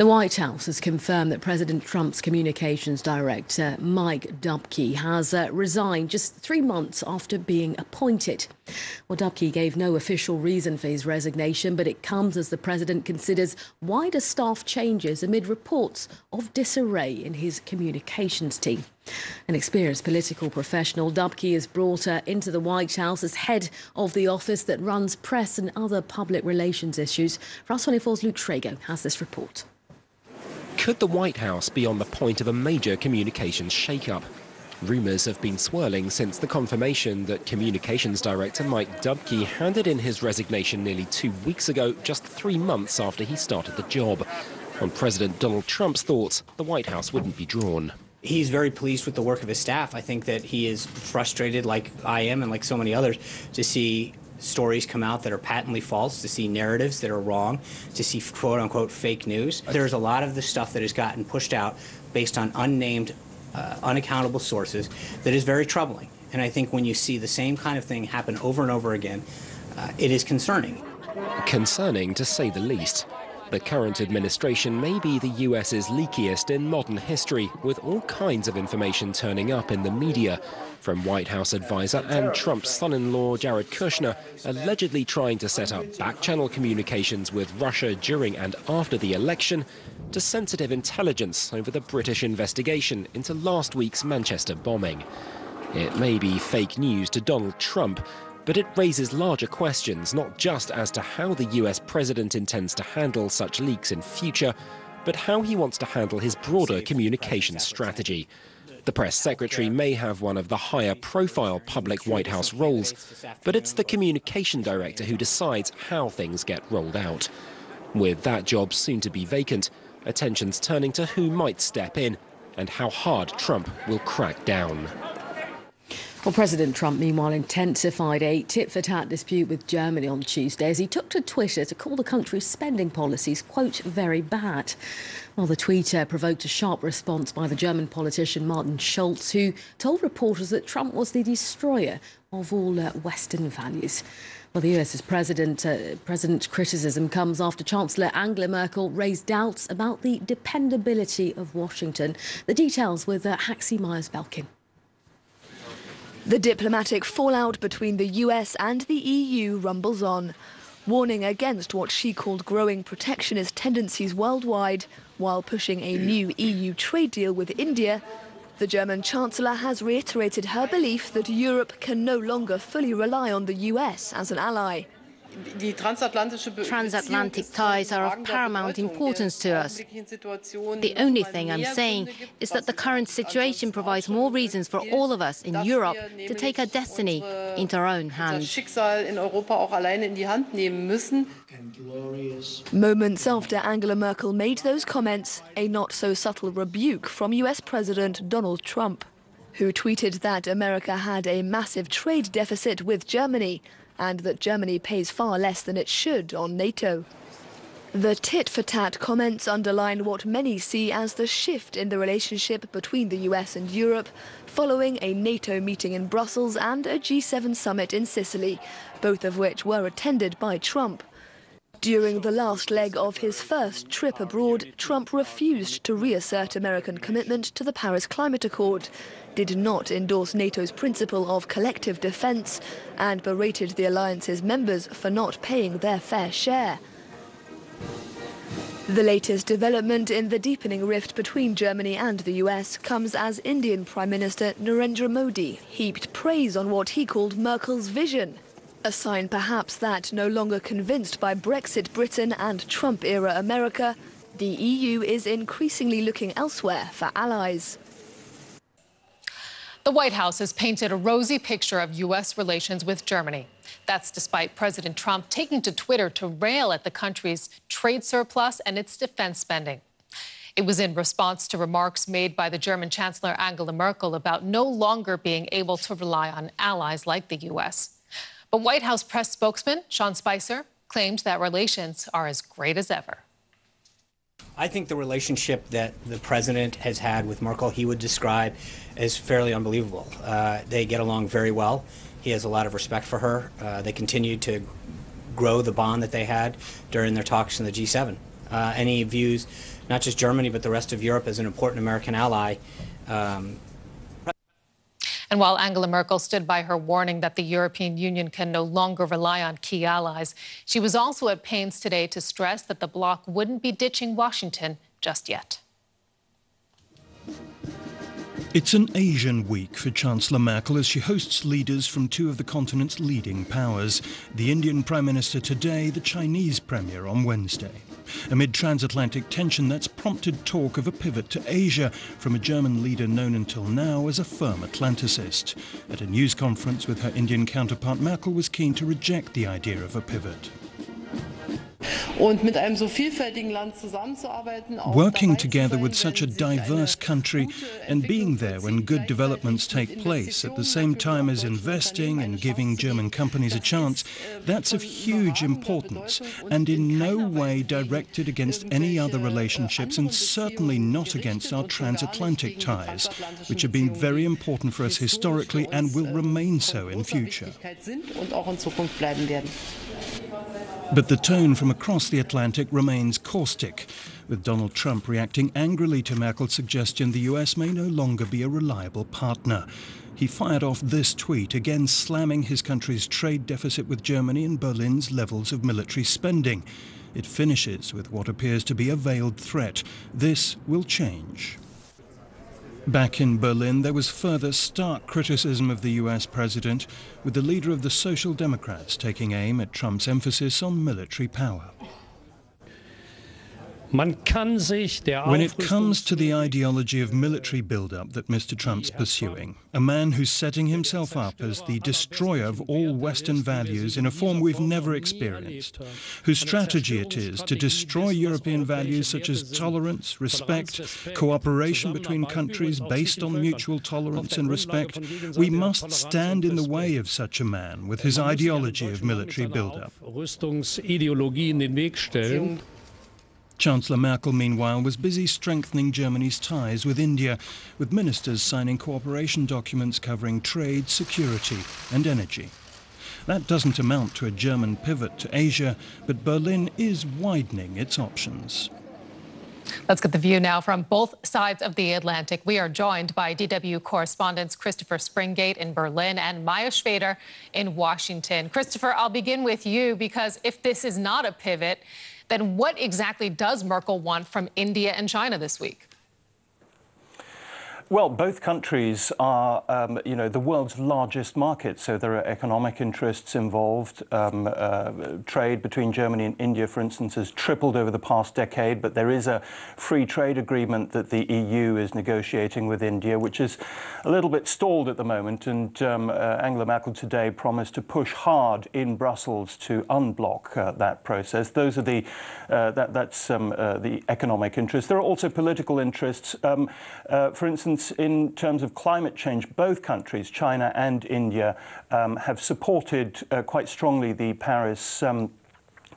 The White House has confirmed that President Trump's communications director, Mike Dubke, has resigned just 3 months after being appointed. Well, Dubke gave no official reason for his resignation, but it comes as the president considers wider staff changes amid reports of disarray in his communications team. An experienced political professional, Dubke is brought into the White House as head of the office that runs press and other public relations issues. France 24's Luke Trago has this report. Could the White House be on the point of a major communications shake-up? Rumours have been swirling since the confirmation that Communications Director Mike Dubke handed in his resignation nearly 2 weeks ago, just 3 months after he started the job. On President Donald Trump's thoughts, the White House wouldn't be drawn. He's very pleased with the work of his staff. I think that he is frustrated, like I am and like so many others, to see stories come out that are patently false, to see narratives that are wrong, to see quote-unquote fake news. There's a lot of the stuff that has gotten pushed out based on unnamed, unaccountable sources that is very troubling. And I think when you see the same kind of thing happen over and over again, it is concerning. Concerning, to say the least. The current administration may be the US's leakiest in modern history, with all kinds of information turning up in the media, from White House advisor and Trump's son-in-law Jared Kushner allegedly trying to set up back-channel communications with Russia during and after the election, to sensitive intelligence over the British investigation into last week's Manchester bombing. It may be fake news to Donald Trump, but it raises larger questions, not just as to how the US president intends to handle such leaks in future, but how he wants to handle his broader communications strategy. The press secretary may have one of the higher profile public White House roles, but it's the communication director who decides how things get rolled out. With that job soon to be vacant, attention's turning to who might step in and how hard Trump will crack down. Well, President Trump, meanwhile, intensified a tit-for-tat dispute with Germany on Tuesday as he took to Twitter to call the country's spending policies, quote, very bad. Well, the tweet provoked a sharp response by the German politician Martin Schulz, who told reporters that Trump was the destroyer of all Western values. Well, the US's president's criticism comes after Chancellor Angela Merkel raised doubts about the dependability of Washington. The details with Haxi Myers-Belkin. The diplomatic fallout between the US and the EU rumbles on, warning against what she called growing protectionist tendencies worldwide while pushing a new EU trade deal with India. The German Chancellor has reiterated her belief that Europe can no longer fully rely on the US as an ally. Transatlantic ties are of paramount importance to us. The only thing I'm saying is that the current situation provides more reasons for all of us in Europe to take our destiny into our own hands. Moments after Angela Merkel made those comments, a not-so-subtle rebuke from US President Donald Trump, who tweeted that America had a massive trade deficit with Germany, and that Germany pays far less than it should on NATO. The tit-for-tat comments underline what many see as the shift in the relationship between the US and Europe following a NATO meeting in Brussels and a G7 summit in Sicily, both of which were attended by Trump. During the last leg of his first trip abroad, Trump refused to reassert American commitment to the Paris Climate Accord, did not endorse NATO's principle of collective defence, and berated the alliance's members for not paying their fair share. The latest development in the deepening rift between Germany and the US comes as Indian Prime Minister Narendra Modi heaped praise on what he called Merkel's vision. A sign perhaps that, no longer convinced by Brexit Britain and Trump-era America, the EU is increasingly looking elsewhere for allies. The White House has painted a rosy picture of U.S. relations with Germany. That's despite President Trump taking to Twitter to rail at the country's trade surplus and its defense spending. It was in response to remarks made by the German Chancellor Angela Merkel about no longer being able to rely on allies like the U.S. But White House press spokesman Sean Spicer claimed that relations are as great as ever. I think the relationship that the president has had with Merkel, he would describe as fairly unbelievable. They get along very well. He has a lot of respect for her. They continue to grow the bond that they had during their talks in the G7. any views, not just Germany, but the rest of Europe as an important American ally. And while Angela Merkel stood by her warning that the European Union can no longer rely on key allies, she was also at pains today to stress that the bloc wouldn't be ditching Washington just yet. It's an Asian week for Chancellor Merkel as she hosts leaders from two of the continent's leading powers, the Indian Prime Minister today, the Chinese Premier on Wednesday. Amid transatlantic tension, that's prompted talk of a pivot to Asia from a German leader known until now as a firm Atlanticist. At a news conference with her Indian counterpart, Merkel was keen to reject the idea of a pivot. Working together with such a diverse country and being there when good developments take place at the same time as investing and giving German companies a chance, that's of huge importance and in no way directed against any other relationships and certainly not against our transatlantic ties, which have been very important for us historically and will remain so in future. But the tone from across the Atlantic remains caustic, with Donald Trump reacting angrily to Merkel's suggestion the US may no longer be a reliable partner. He fired off this tweet, again slamming his country's trade deficit with Germany and Berlin's levels of military spending. It finishes with what appears to be a veiled threat. This will change. Back in Berlin, there was further stark criticism of the US president, with the leader of the Social Democrats taking aim at Trump's emphasis on military power. When it comes to the ideology of military build-up that Mr. Trump's pursuing, a man who's setting himself up as the destroyer of all Western values in a form we've never experienced, whose strategy it is to destroy European values such as tolerance, respect, cooperation between countries based on mutual tolerance and respect, we must stand in the way of such a man with his ideology of military build-up. Chancellor Merkel, meanwhile, was busy strengthening Germany's ties with India, with ministers signing cooperation documents covering trade, security and energy. That doesn't amount to a German pivot to Asia, but Berlin is widening its options. Let's get the view now from both sides of the Atlantic. We are joined by DW correspondents Christopher Springate in Berlin and Maya Schweder in Washington. Christopher, I'll begin with you because if this is not a pivot, then what exactly does Merkel want from India and China this week? Well, both countries are, the world's largest markets, so there are economic interests involved. Trade between Germany and India, for instance, has tripled over the past decade, but there is a free trade agreement that the EU is negotiating with India, which is a little bit stalled at the moment, and Angela Merkel today promised to push hard in Brussels to unblock that process. Those are the economic interests. There are also political interests. For instance, in terms of climate change, both countries, China and India, have supported quite strongly the Paris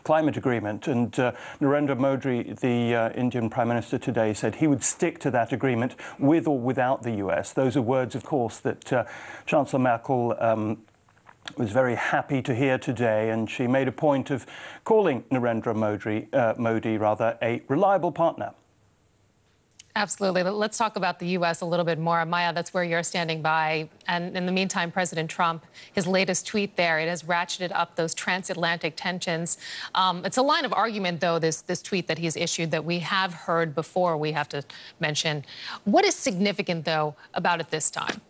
climate agreement. And Narendra Modi, the Indian Prime Minister today, said he would stick to that agreement with or without the US. Those are words, of course, that Chancellor Merkel was very happy to hear today, and she made a point of calling Narendra Modi a reliable partner. Absolutely. Let's talk about the U.S. a little bit more. Maya, that's where you're standing by. And in the meantime, President Trump, his latest tweet there, it has ratcheted up those transatlantic tensions. It's a line of argument, though, this tweet that he's issued that we have heard before, we have to mention. What is significant, though, about it this time?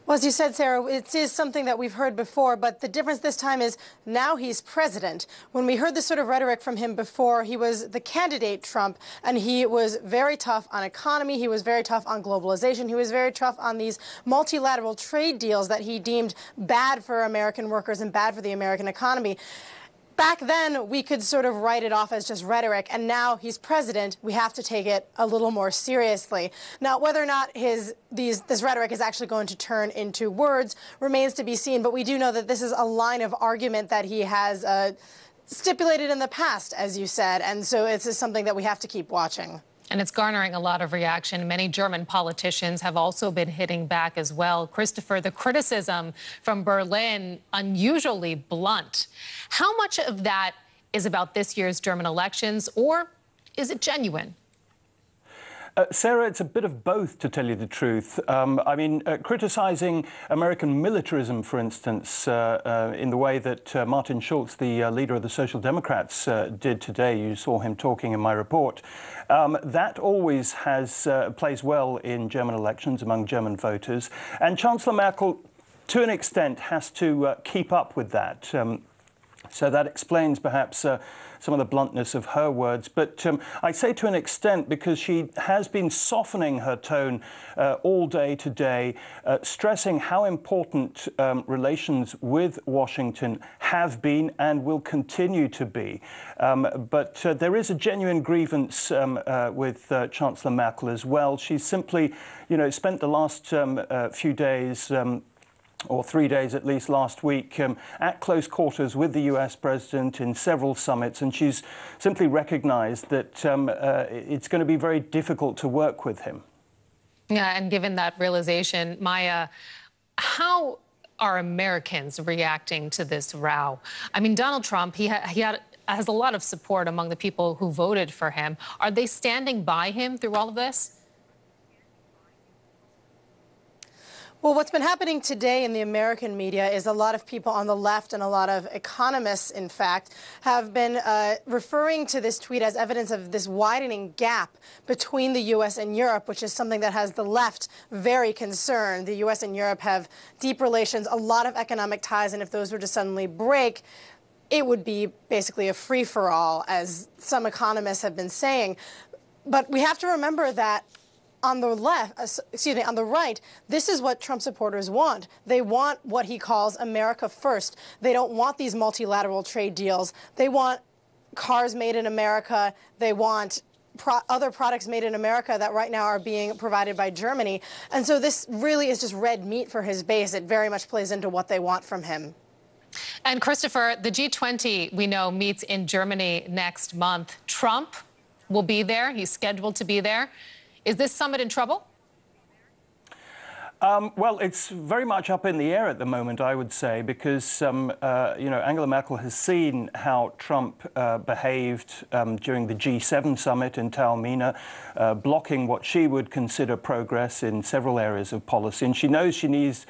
Well, as you said, Sarah, it is something that we've heard before, but the difference this time is now he's president. When we heard this sort of rhetoric from him before, he was the candidate Trump, and he was very tough on economy. He was very tough on globalization. He was very tough on these multilateral trade deals that he deemed bad for American workers and bad for the American economy. Back then, we could sort of write it off as just rhetoric, and now he's president. We have to take it a little more seriously. Now, whether or not this rhetoric is actually going to turn into words remains to be seen, but we do know that this is a line of argument that he has stipulated in the past, as you said, and so it's just something that we have to keep watching. And it's garnering a lot of reaction. Many German politicians have also been hitting back as well. Christopher, the criticism from Berlin, unusually blunt. How much of that is about this year's German elections, or is it genuine? Sarah, it's a bit of both, to tell you the truth. I mean, criticising American militarism, for instance, in the way that Martin Schulz, the leader of the Social Democrats, did today. You saw him talking in my report. That always plays well in German elections among German voters. And Chancellor Merkel, to an extent, has to keep up with that. So that explains perhaps some of the bluntness of her words. But I say to an extent because she has been softening her tone all day today, stressing how important relations with Washington have been and will continue to be. But there is a genuine grievance with Chancellor Merkel as well. She's simply, spent the last few days or 3 days at least last week, at close quarters with the US president in several summits, and she's simply recognized that it's going to be very difficult to work with him. Yeah, and given that realization, Maya, how are Americans reacting to this row? I mean, Donald Trump, he has a lot of support among the people who voted for him. Are they standing by him through all of this? Well, what's been happening today in the American media is a lot of people on the left and a lot of economists, in fact, have been referring to this tweet as evidence of this widening gap between the U.S. and Europe, which is something that has the left very concerned. The U.S. and Europe have deep relations, a lot of economic ties, and if those were to suddenly break, it would be basically a free-for-all, as some economists have been saying. But we have to remember that on the on the right, this is what Trump supporters want. They want what he calls America first. They don't want these multilateral trade deals. They want cars made in America. They want other products made in America that right now are being provided by Germany. And so this really is just red meat for his base. It very much plays into what they want from him. And Christopher, the G20, we know, meets in Germany next month. Trump will be there. He's scheduled to be there. Is this summit in trouble? Well, it's very much up in the air at the moment, I would say, because, Angela Merkel has seen how Trump behaved during the G7 summit in Taormina, blocking what she would consider progress in several areas of policy. And she knows she needs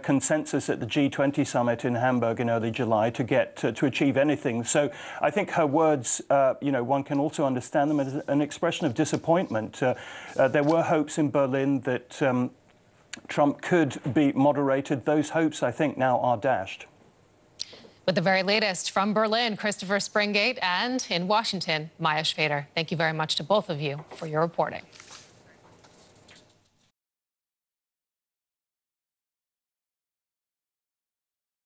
consensus at the G20 summit in Hamburg in early July to get to achieve anything. So I think her words, one can also understand them as an expression of disappointment. There were hopes in Berlin that Trump could be moderated. Those hopes, I think, now are dashed. With the very latest from Berlin, Christopher Springate, and in Washington, Maya Schrader. Thank you very much to both of you for your reporting.